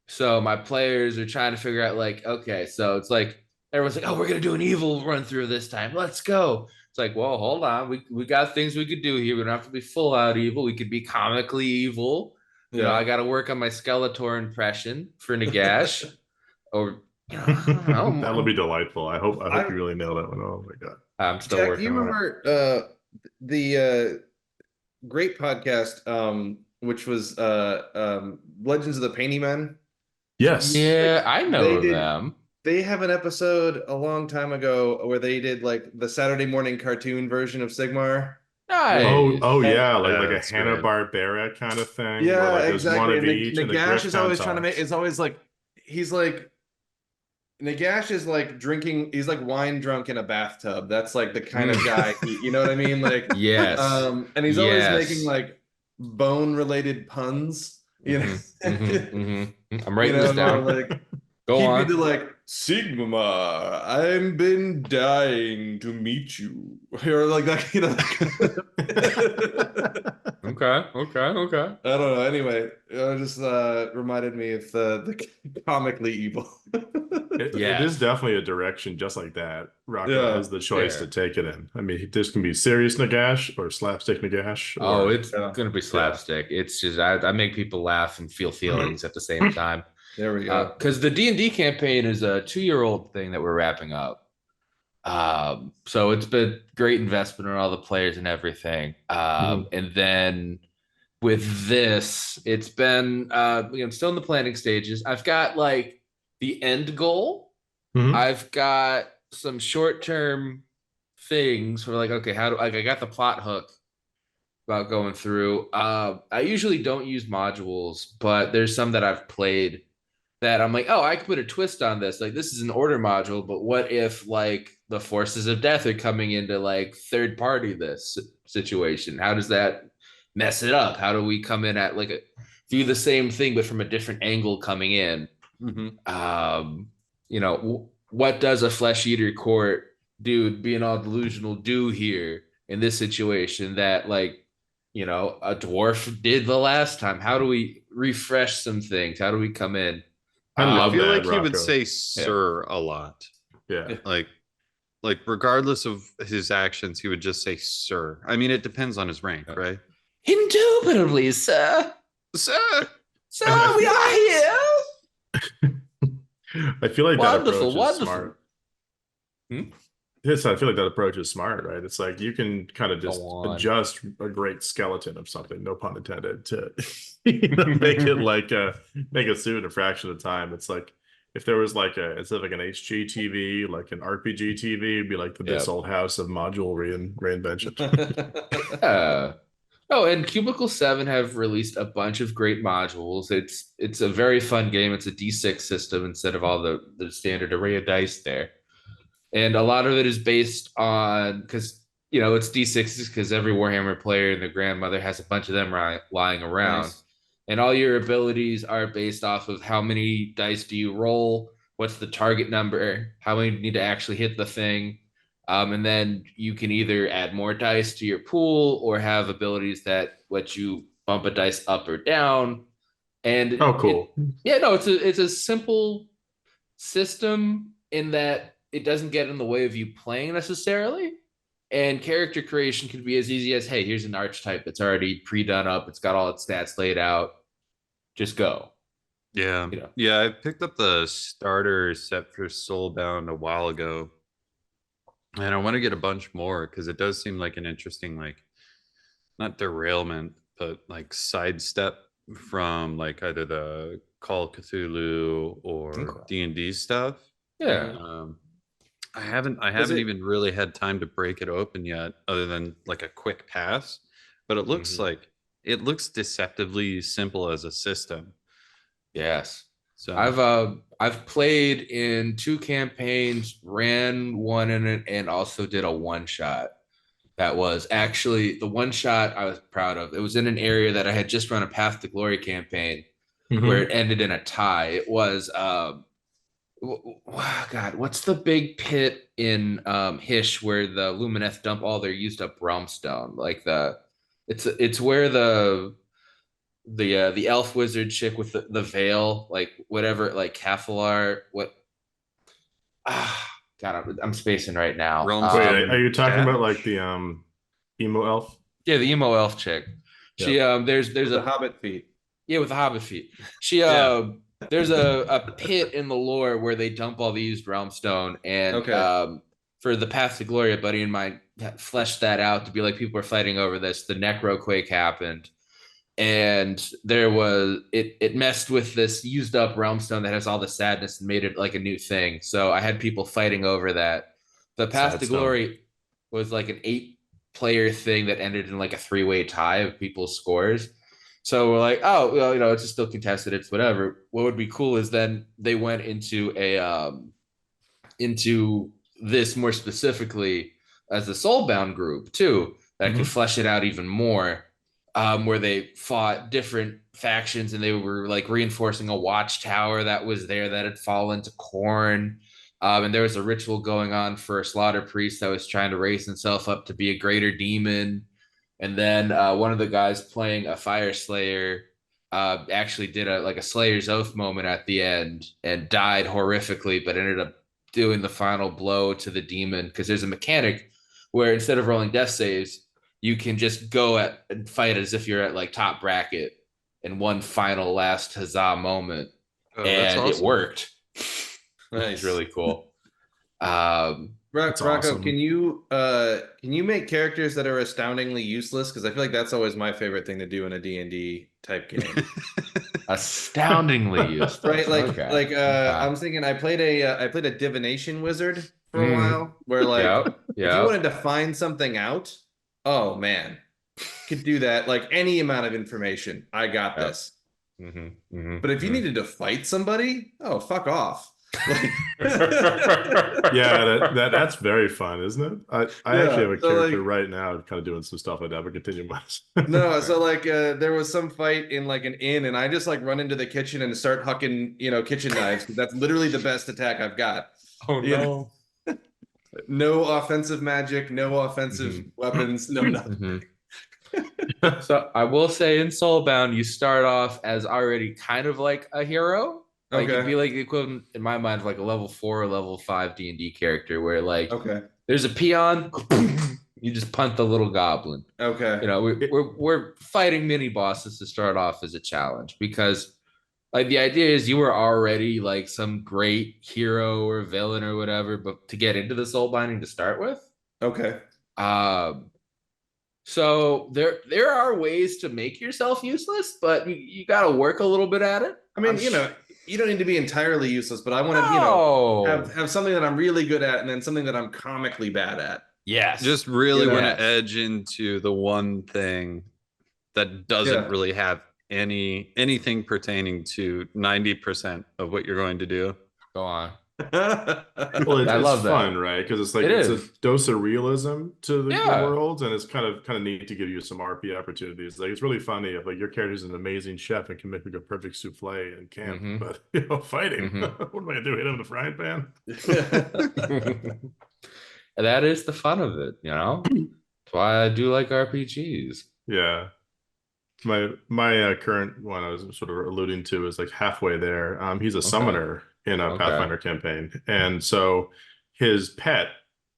So my players are trying to figure out, like, okay, so it's like everyone's like, oh, we're gonna do an evil run through this time. Let's go. It's like, well, hold on. We got things we could do here. We don't have to be full out evil. We could be comically evil. You know, I got to work on my Skeletor impression for Nagash, or you know, I don't know. That'll be delightful. I hope you really nail that one. Oh my god. I'm still Jack, do working you on it. remember the great podcast, which was Legends of the Painty Men. Yes. Yeah, I They know did. them. They have an episode a long time ago where they did like the Saturday morning cartoon version of Sigmar. Oh Nice. yeah, And like a That's great. Hanna-Barbera kind of thing, where yeah, like there's one exactly. of And each, and the Nagash is Grifftown always trying to make. talks. It's always like he's like Nagash is like drinking. He's like wine drunk in a bathtub. That's like the kind of guy. You know what I mean? Like, Yes. and he's always making Yes. like bone related puns. You know, I'm writing this down. like Go he'd be on. the like Sigma, I've been dying to meet you, or like that, you know. Okay. I don't know. Anyway, it just reminded me of the comically evil. It is definitely a direction just like that. Rocco Yeah, has the choice yeah. to take it in. I mean, this can be serious Nagash or slapstick Nagash. Oh, Or, it's Yeah. gonna be slapstick. It's just I make people laugh and feel feelings at the same time. There we go. Because the D&D campaign is a 2-year-old thing that we're wrapping up. So it's been great investment on all the players and everything. And then with this, it's been I'm still in the planning stages. I've got like the end goal. Mhm. I've got some short-term things where like, okay, how do I got the plot hook about going through. I usually don't use modules, but there's some that I've played that I'm like, oh, I could put a twist on this. Like, this is an order module, but what if like the forces of death are coming into like third party this situation? How does that mess it up? How do we come in at like view the same thing but from a different angle coming in? What does a flesh eater court dude being all delusional do here in this situation that like a dwarf did the last time? How do we refresh some things? How do we come in? I I love feel that, like he would Rocco. say "sir" a lot. Yeah. Like regardless of his actions, he would just say "sir." I mean, it depends on his rank, right? Indubitably, sir. Sir. Sir, we are here. I feel like that approach is Wonderful. smart. Yes, I feel like that approach is smart, right? It's like you can kind of just Go on. adjust a great skeleton of something, no pun intended, to make it like make it suit a fraction of the time. It's like if there was like instead of like an HGTV, like an RPG TV, it'd be like this old house of module reinvention. And Cubicle 7 have released a bunch of great modules. It's a very fun game. It's a D6 system instead of all the standard array of dice there. And a lot of it is based on, because it's D6s, because every Warhammer player and their grandmother has a bunch of them lying around. Nice. And all your abilities are based off of how many dice do you roll, what's the target number, how many need to actually hit the thing. And then you can either add more dice to your pool or have abilities that let you bump a dice up or down. And Oh, cool. It's a simple system in that it doesn't get in the way of you playing necessarily. And character creation can be as easy as, hey, here's an archetype that's already pre-done up. It's got all its stats laid out. Just go. Yeah. Yeah, I picked up the starter set for Soulbound a while ago. And I want to get a bunch more because it does seem like an interesting, like, not derailment, but like sidestep from like either the Call of Cthulhu or D&D stuff. Yeah. I haven't even really had time to break it open yet, other than like a quick pass. But it looks like it looks deceptively simple as a system. Yes. So I've played in 2 campaigns, ran one in it, and also did a one shot. That was actually the one shot I was proud of. It was in an area that I had just run a Path to Glory campaign where it ended in a tie. It was God, what's the big pit in Hish where the Lumineth dump all their used up realmstone? Like it's where the elf wizard chick with the veil, like whatever, like Cathalar, what God, I'm spacing right now. Realms Wait, are you talking Dash? about like the emo elf? Yeah, the emo elf chick. She there's With a the Hobbit feet. Yeah, with the Hobbit feet. She there's a pit in the lore where they dump all the used realmstone, and Okay. for the Path to Glory, a buddy of mine fleshed that out to be like, people are fighting over this. The Necroquake happened, and there was it messed with this used up realm stone that has all the sadness and made it like a new thing. So I had people fighting over that. The Path Sad to stone. Glory was like an 8-player thing that ended in like a 3-way tie of people's scores. So we're like, oh, well, it's just still contested. It's whatever. What would be cool is then they went into into this more specifically as a soulbound group too, that could flesh it out even more, where they fought different factions and they were like reinforcing a watchtower that was there that had fallen to Khorne. And there was a ritual going on for a slaughter priest that was trying to raise himself up to be a greater demon. And then one of the guys playing a fire slayer actually did a Slayer's Oath moment at the end and died horrifically, but ended up doing the final blow to the demon, because there's a mechanic where instead of rolling death saves, you can just go at and fight as if you're at like top bracket in one final last huzzah moment. Oh, that's and it awesome. worked. Nice. It's really cool. That's Rocco, awesome. can you make characters that are astoundingly useless? Because I feel like that's always my favorite thing to do in a D&D type game. Astoundingly useless. Right, like Okay. I'm thinking I played a divination wizard for a while, where like if you wanted to find something out, oh man, could do that. Like any amount of information, I got this. But if you needed to fight somebody, oh fuck off. Like, Yeah, that's very fun, isn't it? I actually have a so, character like, right now kind of doing some stuff like that, but continue. no, so like there was some fight in like an inn, and I just like run into the kitchen and start hucking, kitchen knives. That's literally the best attack I've got. Oh You no. No offensive magic, no offensive weapons, no nothing. So I will say in Soulbound, you start off as already kind of like a hero. Like Okay. you'd be like the equivalent in my mind of like a level 4 or level 5 D&D character, where like Okay. there's a peon, you just punt the little goblin. Okay. We're fighting mini bosses to start off as a challenge, because like the idea is you were already like some great hero or villain or whatever, but to get into the soul binding to start with. Okay. So there are ways to make yourself useless, but you got to work a little bit at it. I mean, you don't need to be entirely useless, but I want to, have something that I'm really good at, and then something that I'm comically bad at. Yes. Just really want to edge into the one thing that doesn't really have anything pertaining to 90% of what you're going to do. Go on. Well, it's I love fun, that. right? Because it's like it's a dose of realism to the world, and it's kind of neat to give you some RP opportunities. Like it's really funny if like your character's an amazing chef and can make like a perfect souffle in camp, but fighting, what am I gonna do? Hit him with a frying pan? That is the fun of it, That's why I do like RPGs. Yeah. My current one I was sort of alluding to is like halfway there. He's a summoner in a Pathfinder campaign, and so his pet,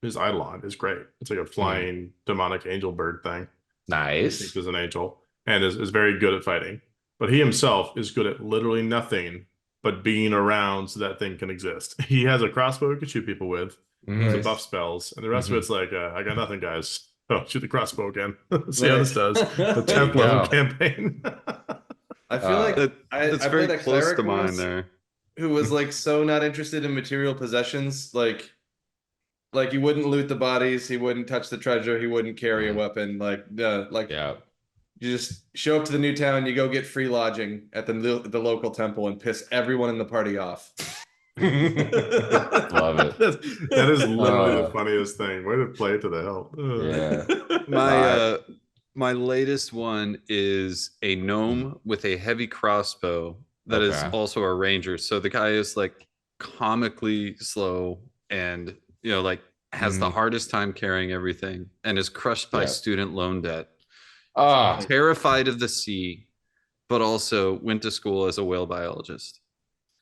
his Eidolon, is great. It's like a flying demonic angel bird thing. Nice. I think is an angel, and is very good at fighting. But he himself is good at literally nothing but being around so that thing can exist. He has a crossbow he can shoot people with, some buff spells, and the rest of it's like, I got nothing, guys. Oh, shoot the crossbow again. See how this does. The 10th level campaign. I feel like that's I very played a close cleric to mine once there. who was like so not interested in material possessions, like he wouldn't loot the bodies, he wouldn't touch the treasure, he wouldn't carry a weapon, you just show up to the new town, you go get free lodging at the local temple and piss everyone in the party off. Love it. That is literally the funniest thing. Way to play it to the hilt. Yeah. My latest one is a gnome with a heavy crossbow that is also a ranger. So the guy is like comically slow and like has the hardest time carrying everything and is crushed by student loan debt. Terrified of the sea, but also went to school as a whale biologist.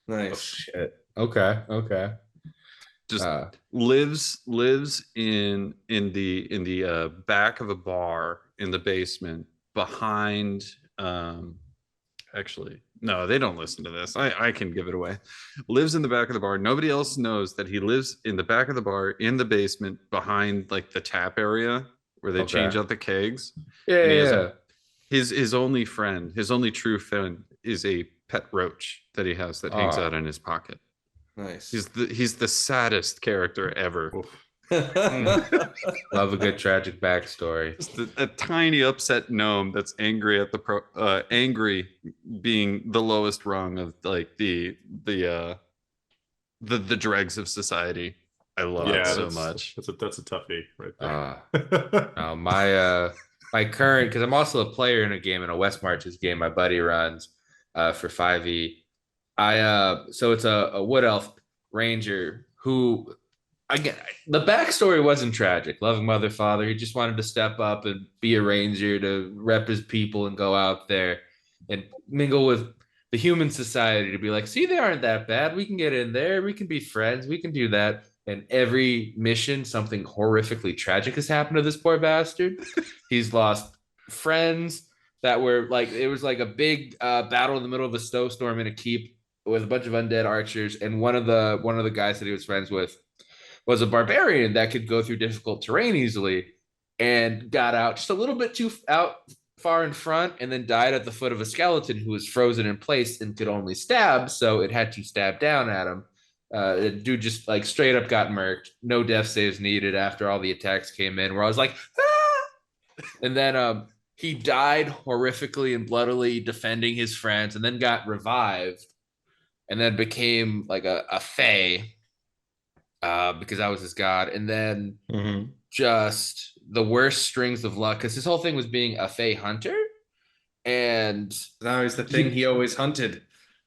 Nice. Oh, shit. Okay. Just lives in the back of a bar in the basement behind actually. No, they don't listen to this. I can give it away. Lives in the back of the bar. Nobody else knows that he lives in the back of the bar in the basement behind like the tap area where they change Okay. out the kegs. Yeah, And he has yeah. his only friend, his only true friend is a pet roach that he has that hangs out in his pocket. Nice. He's the saddest character ever. Oof. Love a good tragic backstory. Just a tiny upset gnome that's angry at the angry being the lowest rung of like the dregs of society. I love it so much. That's a toughie right Uh, there. no, my current, because I'm also a player in a game, in a West Marches game my buddy runs for 5e. So it's a wood elf ranger who, again, the backstory wasn't tragic. Loving mother, father. He just wanted to step up and be a ranger to rep his people and go out there and mingle with the human society to be like, see, they aren't that bad. We can get in there. We can be friends. We can do that. And every mission, something horrifically tragic has happened to this poor bastard. He's lost friends that were like, it was like a big battle in the middle of a snowstorm in a keep with a bunch of undead archers. And one of the guys that he was friends with was a barbarian that could go through difficult terrain easily and got out just a little bit too out far in front and then died at the foot of a skeleton who was frozen in place and could only stab. So it had to stab down at him. The dude just like straight up got murked. No death saves needed after all the attacks came in, where I was like, ah! And then he died horrifically and bloodily defending his friends and then got revived and then became like a fae because I was his god. And then just the worst strings of luck because his whole thing was being a fae hunter. And Now he's the thing he always hunted.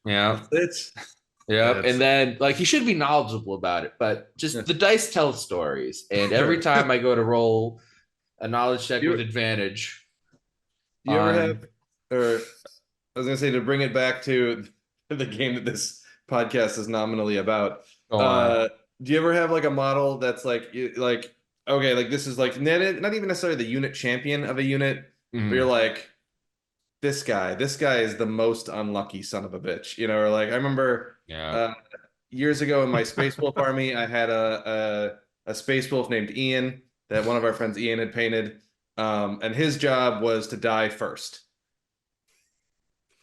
yeah. It's Yeah, and then like he should be knowledgeable about it, but just the dice tell stories, and every time I go to roll a knowledge check with advantage, you ever have, or I was gonna say to bring it back to the game that this podcast is nominally about. Do you ever have like a model that's like okay, like this is like not even necessarily the unit champion of a unit, but you're like this guy is the most unlucky son of a bitch, you know, or like I remember years ago in my Space Wolf army, I had a Space Wolf named Ian that one of our friends Ian had painted, and his job was to die first.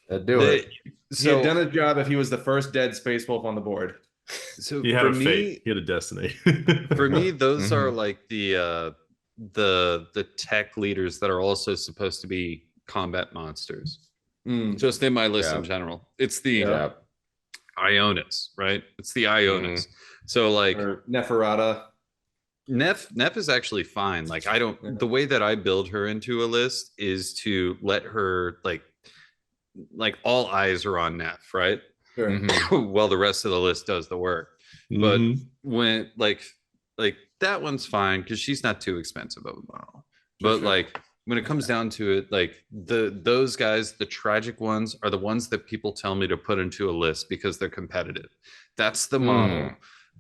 Do it. He had done his job if he was the first dead Space Wolf on the board. So he had a fate. He had a destiny. For me, those are like the tech leaders that are also supposed to be combat monsters. Just in my list in general, it's the Ionis, right? It's the Ionis. So like or Neferata. Neff is actually fine. Like I don't the way that I build her into a list is to let her like all eyes are on Neff, right? Sure. Well, the rest of the list does the work. But when like that one's fine because she's not too expensive of a model. But like when it comes down to it, like those guys, the tragic ones are the ones that people tell me to put into a list because they're competitive. That's the model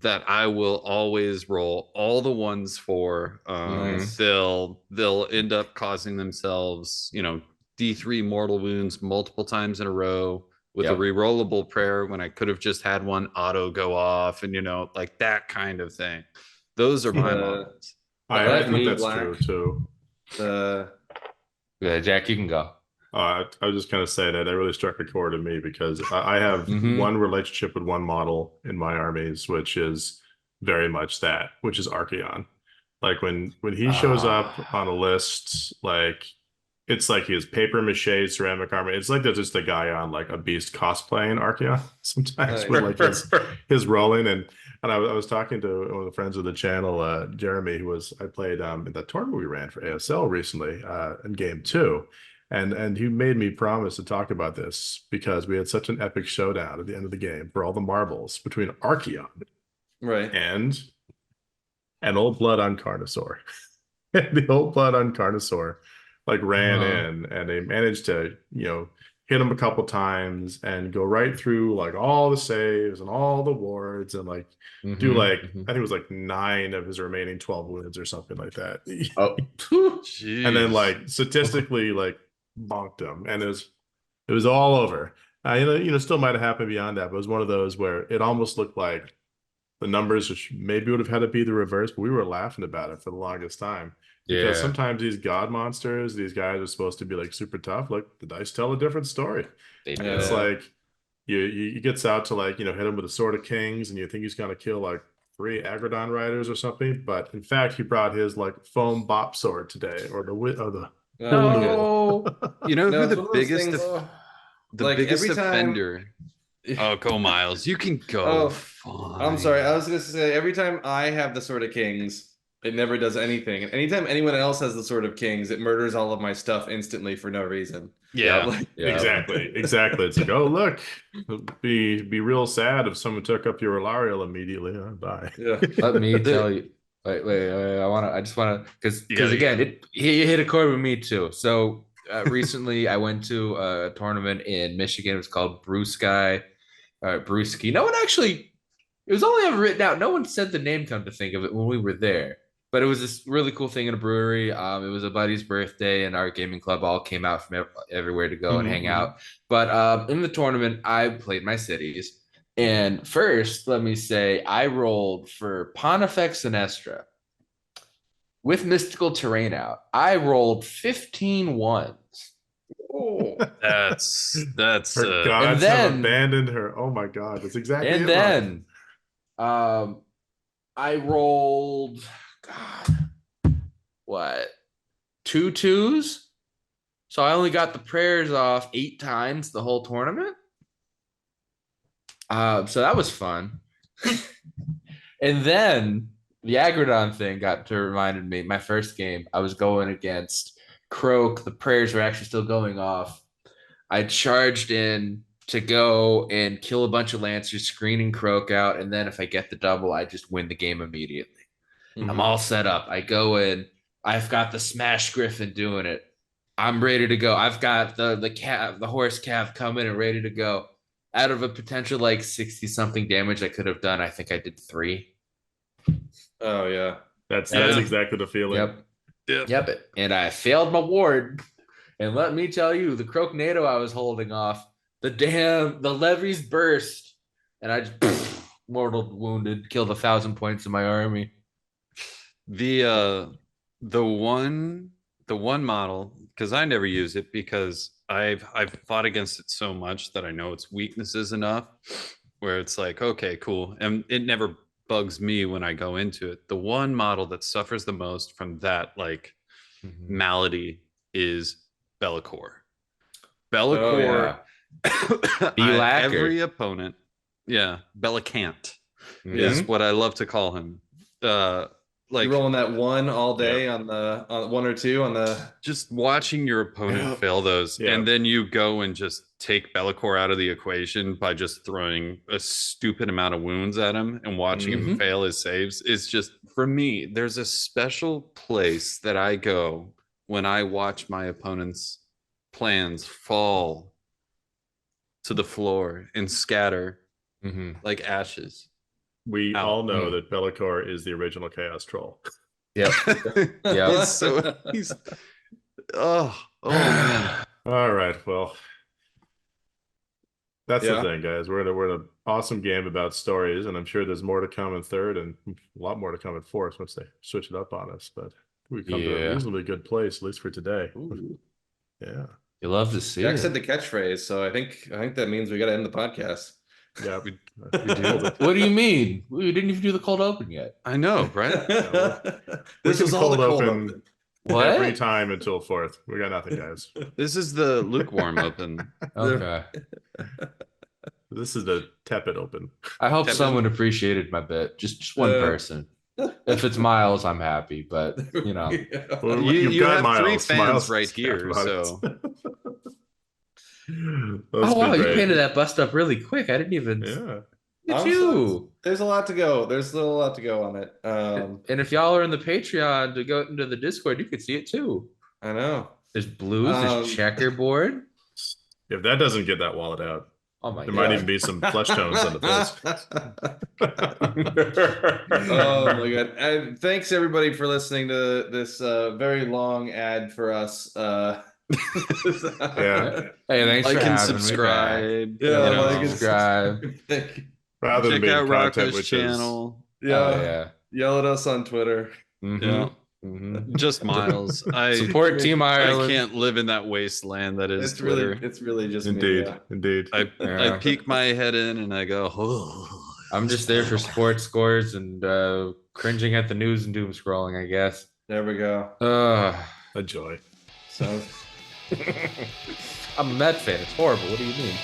that I will always roll all the ones for. They'll end up causing themselves, you know, D3 mortal wounds multiple times in a row with a rerollable prayer when I could have just had one auto go off and, you know, like that kind of thing. Those are my models. I think that's true too. Yeah, Jack, you can go. I was just kind of saying that really struck a chord in me because I have one relationship with one model in my armies, which is very much that, which is Archeon. Like when he shows up on a list, like it's like he has paper mache ceramic armor. It's like there's just a guy on like a beast cosplaying Archeon sometimes with like his rolling and I was talking to one of the friends of the channel, Jeremy, who I played in that tournament we ran for ASL recently in game 2. And he made me promise to talk about this because we had such an epic showdown at the end of the game for all the marbles between Archeon and an old blood on Carnosaur. The old blood on Carnosaur like ran in and they managed to, you know, hit him a couple times and go right through like all the saves and all the wards and like do like I think it was like 9 of his remaining 12 wounds or something like that. And then like statistically like bonked him and it was It was all over. Still might have happened beyond that, but it was one of those where it almost looked like the numbers, which maybe would have had to be the reverse, but we were laughing about it for the longest time. Because sometimes these god monsters, these guys are supposed to be like super tough. Like the dice tell a different story. They do. It's like you gets out to like, hit him with a sword of kings and you think he's gonna kill like 3 Agrodon riders or something, but in fact he brought his like foam bop sword today, or the No. You know No, who it's the one of those biggest things, the like, biggest every time- offender? Oh, go Miles. You can go. Oh, Fine. I'm sorry. I was going to say, every time I have the Sword of Kings, it never does anything. And anytime anyone else has the Sword of Kings, it murders all of my stuff instantly for no reason. Yeah. Like, Exactly. It's like, oh look, be real sad if someone took up your Alariel immediately. Bye. yeah. Let me tell you. Wait. I just want to, because Yeah. again, he hit a chord with me too. So recently, I went to a tournament in Michigan. It was called Brewski. Brewski. No one actually. It was only ever written out. No one said the name. Come to think of it, when we were there. But it was this really cool thing in a brewery. It was a buddy's birthday, and our gaming club all came out from everywhere to go and hang out. But in the tournament, I played my cities. And first, let me say, I rolled for Pontifex Sinestra with mystical terrain out. I rolled 15 ones. Oh. That's Her gods and have then- abandoned her. Oh my god, that's exactly And it, then I rolled, God, what? 2 2s? So I only got the prayers off 8 times the whole tournament. So that was fun. And then the Agrodon thing got to reminded me, my first game, I was going against Croak. The prayers were actually still going off. I charged in to go and kill a bunch of Lancers, screening Croak out, and then if I get the double, I just win the game immediately. I'm all set up. I go in. I've got the Smash Griffin doing it. I'm ready to go. I've got the horse calf coming and ready to go. Out of a potential like 60-something damage I could have done, I think I did 3. Oh, yeah. That's Yeah. exactly the feeling. Yep. And I failed my ward. And let me tell you, the Croaknado I was holding off, the levies burst, and I just mortal wounded, killed 1,000 points of my army. The one model, because I never use it because I've fought against it so much that I know its weaknesses enough where it's like, okay, cool. And it never bugs me when I go into it. The one model that suffers the most from that like malady is Be'lakor. Be'lakor, every opponent, Bellicant is what I love to call him. Like, you're rolling that 1 all day on the 1 or 2 on the. Just watching your opponent fail those, and then you go and just take Be'lakor out of the equation by just throwing a stupid amount of wounds at him and watching him fail his saves is just, for me, there's a special place that I go when I watch my opponent's plans fall to the floor and scatter like ashes. We all know that Be'lakor is the original Chaos Troll. Yep. He's oh man. All right, well, that's the thing, guys. We're in an awesome game about stories, and I'm sure there's more to come in 3rd and a lot more to come in 4th once they switch it up on us. But we come to a reasonably good place, at least for today. Ooh. Yeah. You love to see Jack it. said the catchphrase, so I think that means we got to end the podcast. Yeah, we do. What do you mean? We didn't even do the cold open yet. I know, right? This is all the cold open. What? Every time until 4th. We got nothing, guys. This is the lukewarm open. Okay. This is the tepid open. I hope someone appreciated my bit. Just one person. If it's Miles, I'm happy, but you know. Well, You got have 3 Miles. fans Miles right is here, about so it. Oh wow, you great. painted that bust up really quick. I didn't even. Yeah. Look at you. There's a lot to go. There's still a lot to go on it. And if y'all are in the Patreon to go into the Discord, you could see it too. I know. There's blues, there's checkerboard. If that doesn't get that wallet out, Oh my there god. might even be some flesh tones on the face. Oh my god. And thanks everybody for listening to this very long ad for us. Yeah. Hey, thanks Like for and having subscribe. Yeah, me back. like and Subscribe. Thank you. Rather than Check being out content, Rocco's which channel. Yeah. Oh, yeah. Yell at us on Twitter. Yeah. Mhm. Just Miles. I Support Team I Ireland. can't live in that wasteland that is It's Twitter. really just me. indeed, Yeah. indeed. I Yeah. peek my head in and I go, oh. I'm just there for sports scores and cringing at the news and doom scrolling, I guess. There we go. A joy. So I'm a Met fan. It's horrible. What do you mean?